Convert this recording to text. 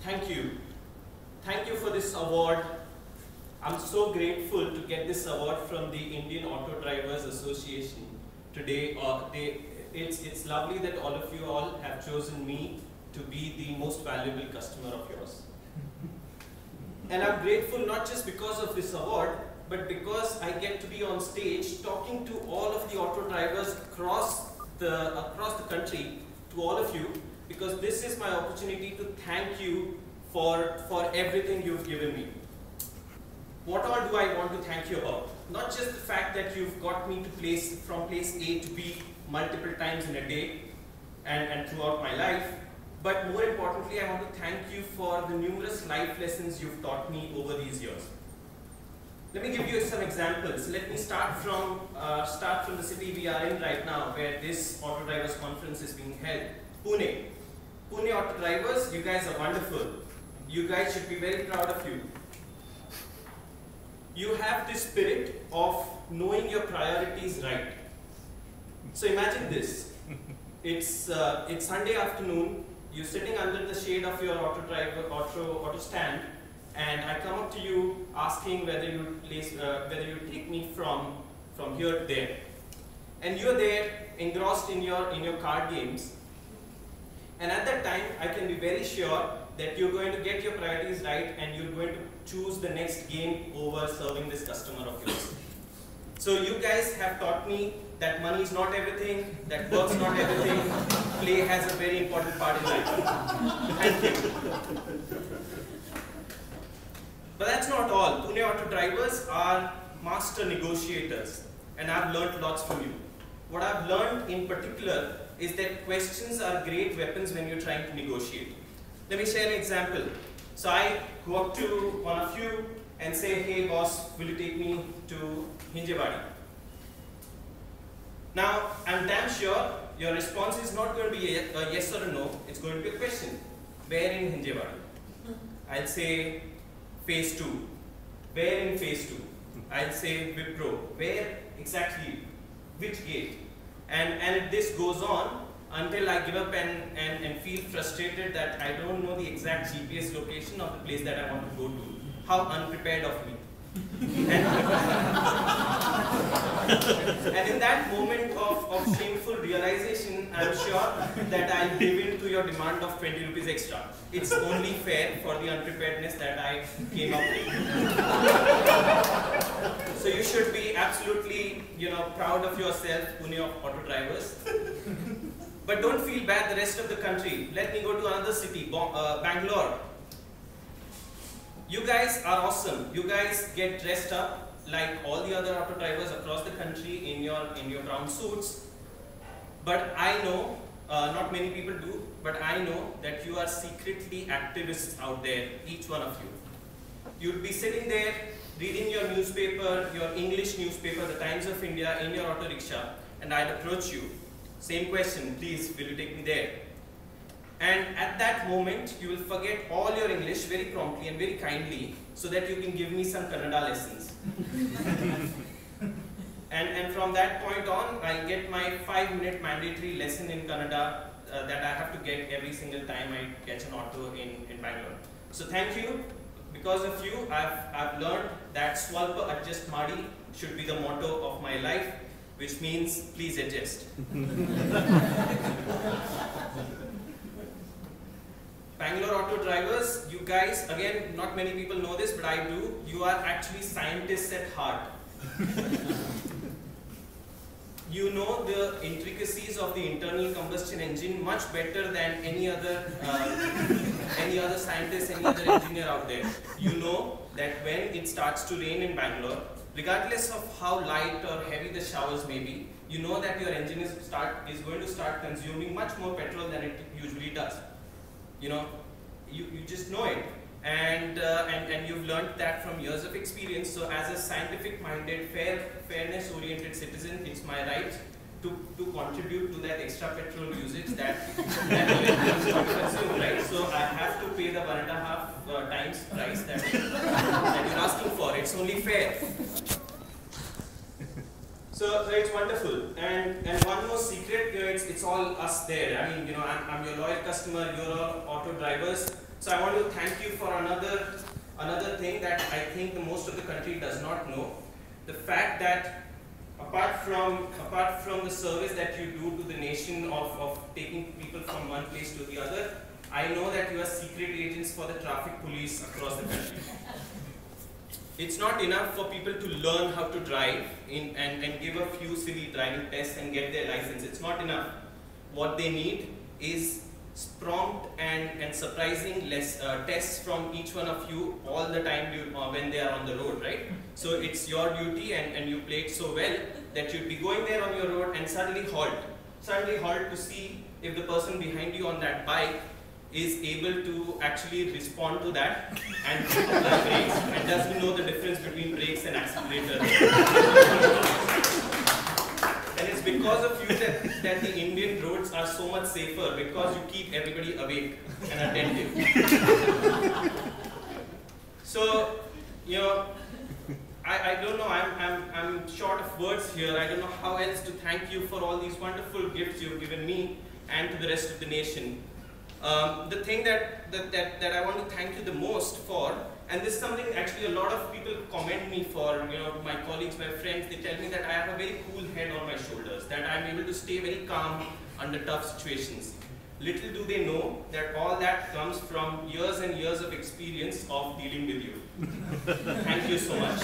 Thank you. Thank you for this award. I'm so grateful to get this award from the Indian Auto Drivers Association today. It's lovely that all of you all have chosen me to be the most valuable customer of yours. And I'm grateful not just because of this award, but because I get to be on stage talking to all of the auto drivers across the country, to all of you, because this is my opportunity to thank you for everything you've given me. What all do I want to thank you about? Not just the fact that you've got me to from place A to B multiple times in a day and throughout my life, but more importantly, I want to thank you for the numerous life lessons you've taught me over these years. Let me give you some examples. Let me start from the city we are in right now, where this Auto Drivers Conference is being held. Pune. Pune Auto Drivers, you guys are wonderful. You guys should be very proud of you. You have this spirit of knowing your priorities right. So imagine this. It's Sunday afternoon. You're sitting under the shade of your auto stand, and I come up to you asking whether you take me from here to there. And you're there engrossed in your card games. And at that time, I can be very sure that you're going to get your priorities right and you're going to choose the next game over serving this customer of yours. So you guys have taught me that money is not everything, that work's not everything, play has a very important part in life. Thank you. But that's not all. Pune Auto Drivers are master negotiators, and I've learned lots from you. What I've learned in particular is that questions are great weapons when you're trying to negotiate. Let me share an example. So I go up to one of you and say, hey boss, will you take me to Hinjewadi? Now, I'm damn sure your response is not going to be a yes or a no, it's going to be a question. Where in Hinjewadi? I'll say phase 2. Where in phase 2? I'll say Wipro. Where exactly? Which gate? And this goes on until I give up and feel frustrated that I don't know the exact GPS location of the place that I want to go to. How unprepared of me. And in that moment of shameful realization, I'm sure that I'll give in to your demand of 20 rupees extra. It's only fair for the unpreparedness that I came up with. So you should be absolutely, proud of yourself, Pune Auto Drivers. But don't feel bad the rest of the country. Let me go to another city, Bangalore. You guys are awesome. You guys get dressed up like all the other auto drivers across the country in your brown suits. But I know, not many people do, but I know that you are secretly activists out there, each one of you. You'd be sitting there reading your newspaper, your English newspaper, the Times of India, in your auto rickshaw, and I'd approach you. Same question, please, will you take me there? And at that moment, you will forget all your English very promptly and very kindly so that you can give me some Kannada lessons. and from that point on, I get my 5-minute mandatory lesson in Kannada that I have to get every single time I catch an auto in Bangalore. So thank you. Because of you, I've learned that Swalpa Adjust Madi should be the motto of my life, which means please adjust. Bangalore Auto Drivers, you guys, again, not many people know this, but I do. You are actually scientists at heart. You know the intricacies of the internal combustion engine much better than any other scientist, any other engineer out there. You know that when it starts to rain in Bangalore, regardless of how light or heavy the showers may be, you know that your engine is going to start consuming much more petrol than it usually does. You just know it, and you've learned that from years of experience. So as a scientific-minded, fairness-oriented citizen, it's my right to contribute to that extra petrol usage that consume, right? So I have to pay the 1.5 times price that you're asking for. It's only fair. So it's wonderful. And one more secret, it's all us there. I mean, I'm your loyal customer, you're all auto drivers. So I want to thank you for another thing that I think the most of the country does not know. The fact that apart from the service that you do to the nation of taking people from one place to the other, I know that you are secret agents for the traffic police across the country. It's not enough for people to learn how to drive and give a few silly driving tests and get their license. It's not enough. What they need is prompt and surprising tests from each one of you all the time when they are on the road, right? So it's your duty, and you play it so well that you'd be going there on your road and suddenly halt to see if the person behind you on that bike is able to actually respond to that and apply brakes and doesn't know the difference between brakes and accelerator. And it's because of you that the Indian roads are so much safer, because you keep everybody awake and attentive. So, you know, I don't know, I'm short of words here. I don't know how else to thank you for all these wonderful gifts you've given me and to the rest of the nation. The thing that I want to thank you the most for, and this is something actually a lot of people comment me for, you know, my colleagues, my friends, they tell me that I have a very cool head on my shoulders, that I'm able to stay very calm under tough situations. Little do they know that all that comes from years and years of experience of dealing with you. Thank you so much.